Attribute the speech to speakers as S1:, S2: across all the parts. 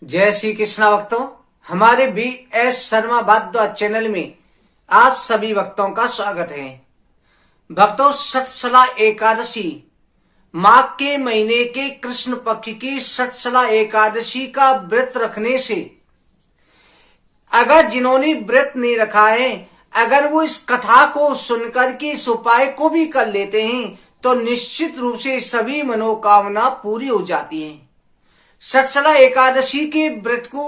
S1: जय श्री कृष्णा भक्तों, हमारे BS शर्मा वाद्य चैनल में आप सभी भक्तों का स्वागत है। भक्तों, सठसला एकादशी माघ के महीने के कृष्ण पक्ष की सठसला एकादशी का व्रत रखने से अगर जिन्होंने व्रत नहीं रखा है, अगर वो इस कथा को सुनकर के इस उपाय को भी कर लेते हैं तो निश्चित रूप से सभी मनोकामना पूरी हो जाती है। सठसला एकादशी के व्रत को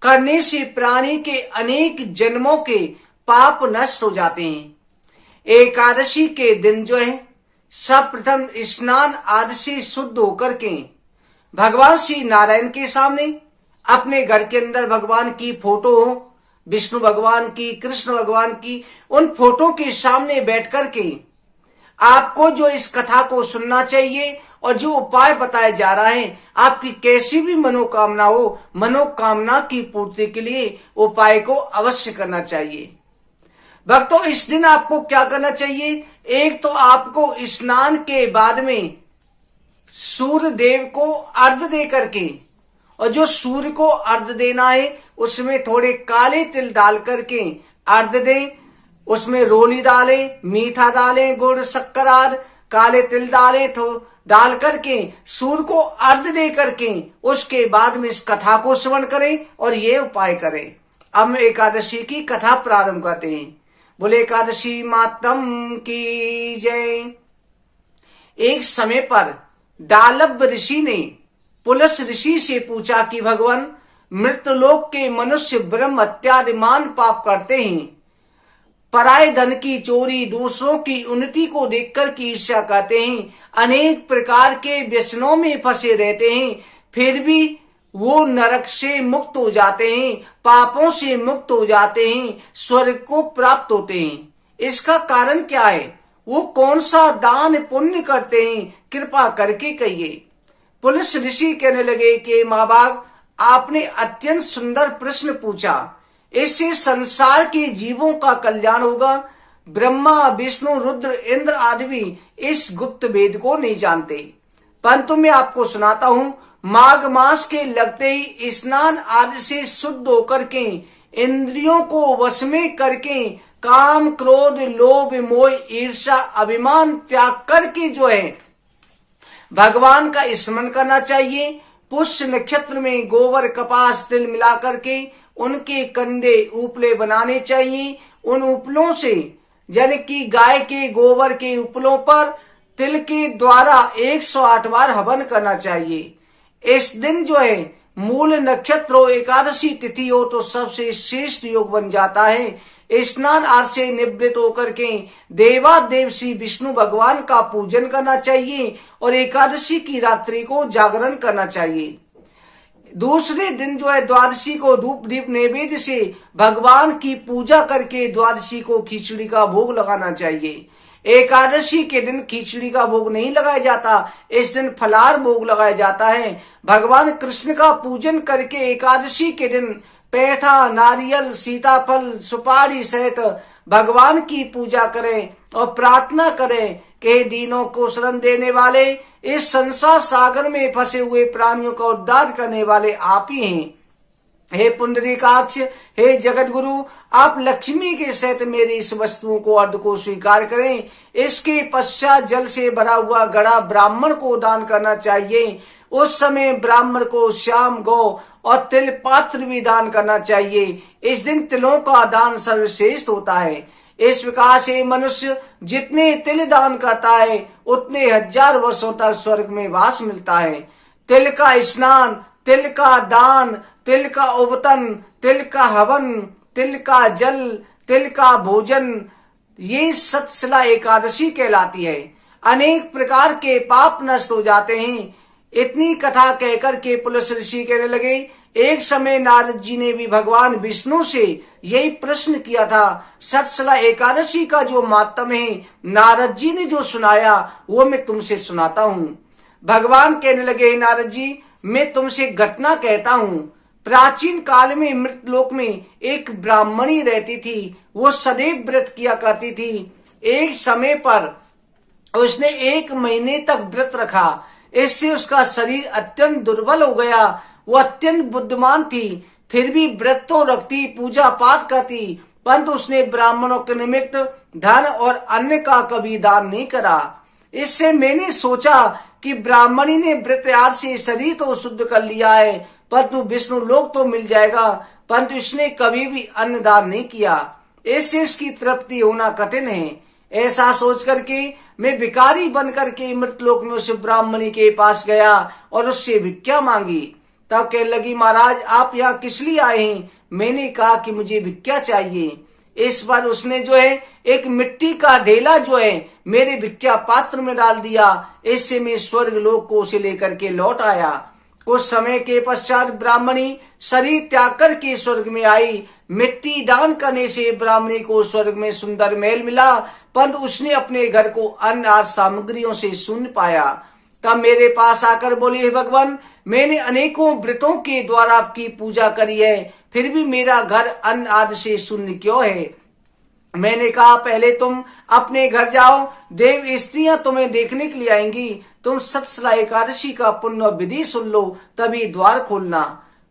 S1: करने से प्राणी के अनेक जन्मों के पाप नष्ट हो जाते हैं। एकादशी के दिन जो है सर्वप्रथम स्नान आदि से शुद्ध होकर के भगवान श्री नारायण के सामने अपने घर के अंदर भगवान की फोटो हो, विष्णु भगवान की, कृष्ण भगवान की, उन फोटो के सामने बैठ कर के आपको जो इस कथा को सुनना चाहिए और जो उपाय बताया जा रहा है, आपकी कैसी भी मनोकामना हो, मनोकामना की पूर्ति के लिए उपाय को अवश्य करना चाहिए। भक्तों, इस दिन आपको क्या करना चाहिए? एक तो आपको स्नान के बाद में सूर्य देव को अर्घ दे करके, और जो सूर्य को अर्घ देना है उसमें थोड़े काले तिल डाल करके अर्घ दें। उसमें रोली डालें, मीठा डालें, गुड़ शक्कर आदि काले तिल डालें, तो डाल करके सूर्य को अर्घ दे करके उसके बाद में इस कथा को श्रवण करें और ये उपाय करें। अब हम एकादशी की कथा प्रारंभ करते हैं। बोले एकादशी मातम की जय। एक समय पर दालभ ऋषि ने पुलस ऋषि से पूछा कि भगवान, मृतलोक के मनुष्य ब्रह्म हत्यादि मान पाप करते हैं, पराये धन की चोरी, दूसरों की उन्नति को देखकर की ईर्ष्या करते हैं, अनेक प्रकार के व्यसनों में फंसे रहते हैं, फिर भी वो नरक से मुक्त हो जाते हैं, पापों से मुक्त हो जाते हैं, स्वर्ग को प्राप्त होते हैं। इसका कारण क्या है? वो कौन सा दान पुण्य करते हैं? कृपा करके कहिए। पुलिस ऋषि कहने लगे कि माँ बाप, आपने अत्यंत सुंदर प्रश्न पूछा। इससे संसार के जीवों का कल्याण होगा। ब्रह्मा, विष्णु, रुद्र, इंद्र आदि भी इस गुप्त वेद को नहीं जानते, परंतु मैं आपको सुनाता हूँ। माघ मास के लगते ही स्नान आदि से शुद्ध होकर के इंद्रियों को वश में करके काम, क्रोध, लोभ, मोह, ईर्ष्या, अभिमान त्याग करके जो है भगवान का स्मरण करना चाहिए। पुष्य नक्षत्र में गोबर, कपास, तिल मिला करके उनके कंधे उपले बनाने चाहिए। उन उपलों से, यानी कि गाय के गोबर के उपलों पर तिल के द्वारा 108 बार हवन करना चाहिए। इस दिन जो है मूल नक्षत्र हो, एकादशी तिथि हो तो सबसे श्रेष्ठ योग बन जाता है। स्नान आदि से निवृत्त होकर के देवादेव श्री विष्णु भगवान का पूजन करना चाहिए और एकादशी की रात्रि को जागरण करना चाहिए। दूसरे दिन जो है द्वादशी को धूप दीप नैवेद्य से भगवान की पूजा करके द्वादशी को खिचड़ी का भोग लगाना चाहिए। एकादशी के दिन खिचड़ी का भोग नहीं लगाया जाता, इस दिन फलाहार भोग लगाया जाता है। भगवान कृष्ण का पूजन करके एकादशी के दिन पेठा, नारियल, सीताफल, सुपारी सहित भगवान की पूजा करें और प्रार्थना करें कि दीनों को शरण देने वाले, इस संसार सागर में फंसे हुए प्राणियों का उद्धार करने वाले आप ही हैं। हे पुंडरीकाक्ष, हे जगत गुरु, आप लक्ष्मी के सहित मेरी इस वस्तुओं को अर्ध को स्वीकार करें। इसके पश्चात जल से भरा हुआ घड़ा ब्राह्मण को दान करना चाहिए। उस समय ब्राह्मण को श्याम गौ और तिल पात्र भी दान करना चाहिए। इस दिन तिलों का दान सर्वश्रेष्ठ होता है। इस प्रकार से मनुष्य जितने तिल दान करता है उतने 1000 वर्षों तक स्वर्ग में वास मिलता है। तिल का स्नान, तिल का दान, तिल का उबतन, तिल का हवन, तिल का जल, तिल का भोजन, ये सठसला एकादशी कहलाती है। अनेक प्रकार के पाप नष्ट हो जाते हैं। इतनी कथा कहकर के पुलस ऋषि कहने लगे, एक समय नारद जी ने भी भगवान विष्णु से यही प्रश्न किया था। सठसला एकादशी का जो मातम है नारद जी ने जो सुनाया वो मैं तुमसे सुनाता हूँ। भगवान कहने लगे, नारद जी, मैं तुमसे घटना कहता हूँ। प्राचीन काल में मृतलोक में एक ब्राह्मणी रहती थी। वो सदैव व्रत किया करती थी। एक समय पर उसने 1 महीने तक व्रत रखा। इससे उसका शरीर अत्यंत दुर्बल हो गया। वो अत्यंत बुद्धिमान थी, फिर भी व्रत तो रखती, पूजा पाठ करती, परंतु उसने ब्राह्मणों के निमित्त धन और अन्न का कभी दान नहीं करा। इससे मैंने सोचा कि ब्राह्मणी ने व्रत आदि से शरीर तो शुद्ध कर लिया है, परंतु विष्णु लोक तो मिल जाएगा, परंतु इसने कभी भी अन्न दान नहीं किया। इससे इसकी तृप्ति होना कठिन है। ऐसा सोच करके मैं भिखारी बन करके मृतलोक में उस ब्राह्मणी के पास गया और उससे भिक्षा मांगी। तब कहने लगी, महाराज आप यहाँ किस लिए आए हैं? मैंने कहा कि मुझे भिक्षा चाहिए। इस बार उसने जो है एक मिट्टी का ढेला जो है मेरे भिक्षा पात्र में डाल दिया। इससे मैं स्वर्ग लोक को उसे लेकर के लौट आया। कुछ समय के पश्चात ब्राह्मणी शरीर त्याग कर के स्वर्ग में आई। मिट्टी दान करने से ब्राह्मणी को स्वर्ग में सुंदर महल मिला, परंतु उसने अपने घर को अन्न आदि सामग्रियों से शून्य पाया। तब मेरे पास आकर बोली, हे भगवान, मैंने अनेकों व्रतों के द्वारा आपकी पूजा करी है, फिर भी मेरा घर अन्न आदि से शून्य क्यों है? मैंने कहा, पहले तुम अपने घर जाओ, देव स्त्रियां तुम्हें देखने के लिए आएंगी, तुम सत्सला एकादशी का पुण्य विधि सुन लो, तभी द्वार खोलना।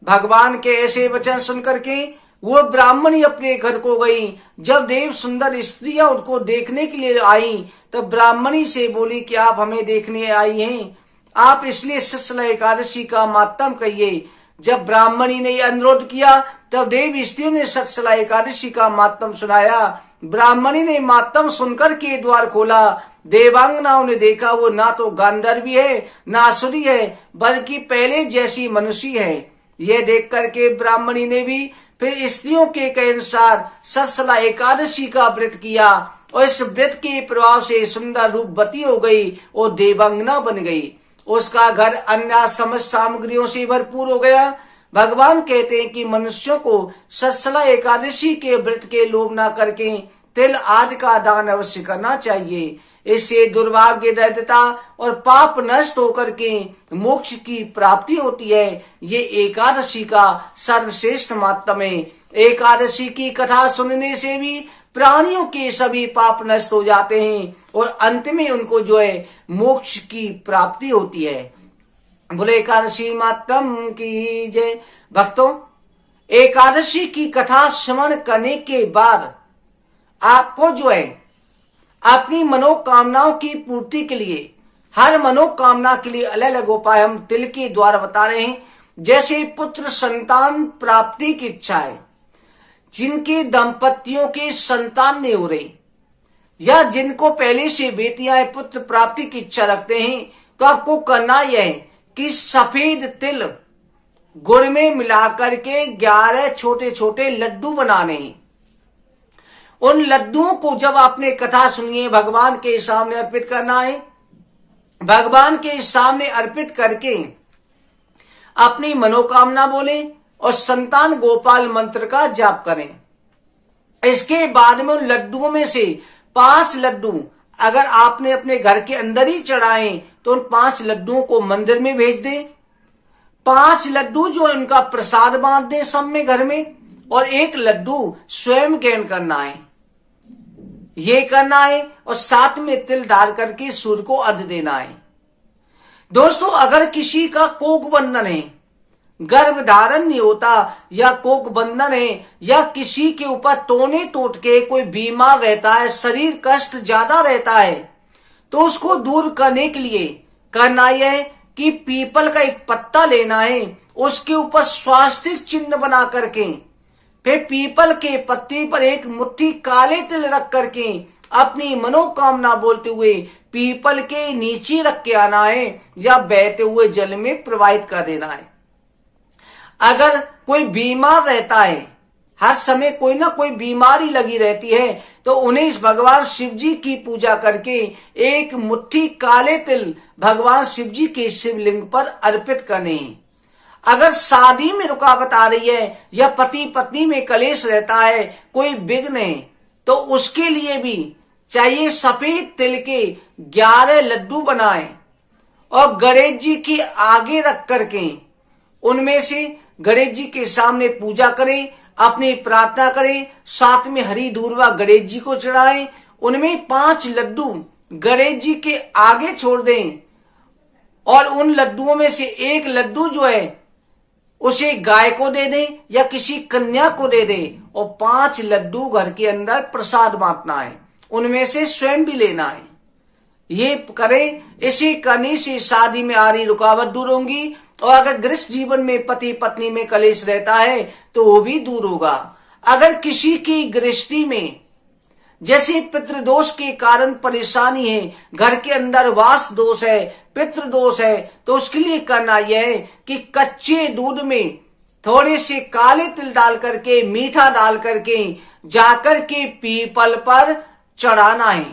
S1: भगवान के ऐसे वचन सुन करके वो ब्राह्मणी अपने घर को गई। जब देव सुंदर स्त्रियां उनको देखने के लिए आई, तब ब्राह्मणी से बोली कि आप हमें देखने आई हैं, आप इसलिए सत्सला एकादशी का मातम कहिए। जब ब्राह्मणी ने यह अनुरोध किया, तब देव स्त्रियों ने सत्सला एकादशी का मातम सुनाया। ब्राह्मणी ने मातम सुनकर के द्वार खोला। देवांगनाओं ने देखा वो ना तो गांधर्वी है, ना असुरी है, बल्कि पहले जैसी मनुष्य है। यह देख करके ब्राह्मणी ने भी फिर स्त्रियों के अनुसार सत्सला एकादशी का व्रत किया और इस व्रत के प्रभाव से सुंदर रूपवती हो गई और देवांगना बन गई। उसका घर अन्य समस्त सामग्रियों से भरपूर हो गया। भगवान कहते हैं कि मनुष्यों को सत्सला एकादशी के व्रत के लोभ न करके तिल आदि का दान अवश्य करना चाहिए। इससे दुर्भाग्य, दरिद्रता और पाप नष्ट होकर के मोक्ष की प्राप्ति होती है। ये एकादशी का सर्वश्रेष्ठ माहात्म्य है। एकादशी की कथा सुनने से भी प्राणियों के सभी पाप नष्ट हो जाते हैं और अंत में उनको जो है मोक्ष की प्राप्ति होती है। बोले एकादशी मातम की जय। भक्तों, एकादशी की कथा श्रवण करने के बाद आपको जो है अपनी मनोकामनाओं की पूर्ति के लिए, हर मनोकामना के लिए अलग अलग उपाय हम तिल के द्वारा बता रहे हैं। जैसे पुत्र संतान प्राप्ति की इच्छा है, जिनके दंपतियों के संतान नहीं हो रही, या जिनको पहले से बेटियां पुत्र प्राप्ति की इच्छा रखते हैं, तो आपको करना यह है कि सफेद तिल गुड़ में मिलाकर के 11 छोटे छोटे लड्डू बनाने हैं। उन लड्डुओं को जब आपने कथा सुनिए भगवान के सामने अर्पित करना है। भगवान के सामने अर्पित करके अपनी मनोकामना बोले और संतान गोपाल मंत्र का जाप करें। इसके बाद में उन लड्डुओं में से 5 लड्डू अगर आपने अपने घर के अंदर ही चढ़ाए तो उन 5 लड्डुओं को मंदिर में भेज दें। 5 लड्डू जो उनका प्रसाद बांध दें सब में घर में, और 1 लड्डू स्वयं ग्रहण करना है। ये करना है और साथ में तिल डाल करके सूर्य को अर्घ्य देना है। दोस्तों, अगर किसी का कोक बंधन है, गर्भ धारण नहीं होता, या कोक बंधन है, या किसी के ऊपर टोने टोट के कोई बीमार रहता है, शरीर कष्ट ज्यादा रहता है, तो उसको दूर करने के लिए करना यह है कि पीपल का एक पत्ता लेना है, उसके ऊपर स्वास्तिक चिन्ह बना करके फिर पीपल के पत्ते पर एक मुट्ठी काले तिल रख करके अपनी मनोकामना बोलते हुए पीपल के नीचे रख के आना है, या बहते हुए जल में प्रवाहित कर देना है। अगर कोई बीमार रहता है, हर समय कोई ना कोई बीमारी लगी रहती है, तो उन्हें इस भगवान शिव जी की पूजा करके एक मुट्ठी काले तिल भगवान शिव जी के शिवलिंग पर अर्पित करने हैं। अगर शादी में रुकावट आ रही है, या पति पत्नी में कलेश रहता है, कोई विघ्न है, तो उसके लिए भी चाहिए सफेद तिल के 11 लड्डू बनाएं और गणेश जी के आगे रख करके उनमें से गणेश जी के सामने पूजा करें, अपनी प्रार्थना करें, साथ में हरी दूर्वा गणेश जी को चढ़ाएं। उनमें 5 लड्डू गणेश जी के आगे छोड़ दें और उन लड्डुओं में से 1 लड्डू जो है उसे गाय को दे दें या किसी कन्या को दे दें और 5 लड्डू घर के अंदर प्रसाद बांटना है, उनमें से स्वयं भी लेना है। ये करें, इसे करने से शादी में आ रही रुकावट दूर होंगी और अगर गृहस्थ जीवन में पति पत्नी में कलेश रहता है तो वो भी दूर होगा। अगर किसी की गृहस्थी में जैसे पितृदोष के कारण परेशानी है, घर के अंदर वास दोष है, पितृदोष है, तो उसके लिए करना यह है कि कच्चे दूध में थोड़े से काले तिल डाल करके, मीठा डाल करके जाकर के पीपल पर चढ़ाना है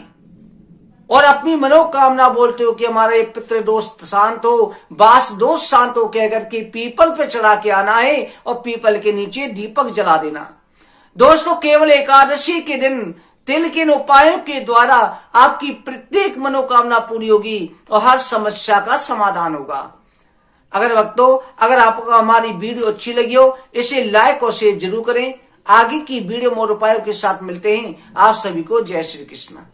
S1: और अपनी मनोकामना बोलते हो कि हमारा ये पितृदोष शांत हो, वास दोष शांत हो, कह करके पीपल पे चढ़ा के आना है और पीपल के नीचे दीपक जला देना। दोस्तों, केवल एकादशी के दिन तिल के उपायों के द्वारा आपकी प्रत्येक मनोकामना पूरी होगी और हर समस्या का समाधान होगा। अगर आपको हमारी वीडियो अच्छी लगी हो, इसे लाइक और शेयर जरूर करें। आगे की वीडियो और उपायों के साथ मिलते हैं। आप सभी को जय श्री कृष्ण।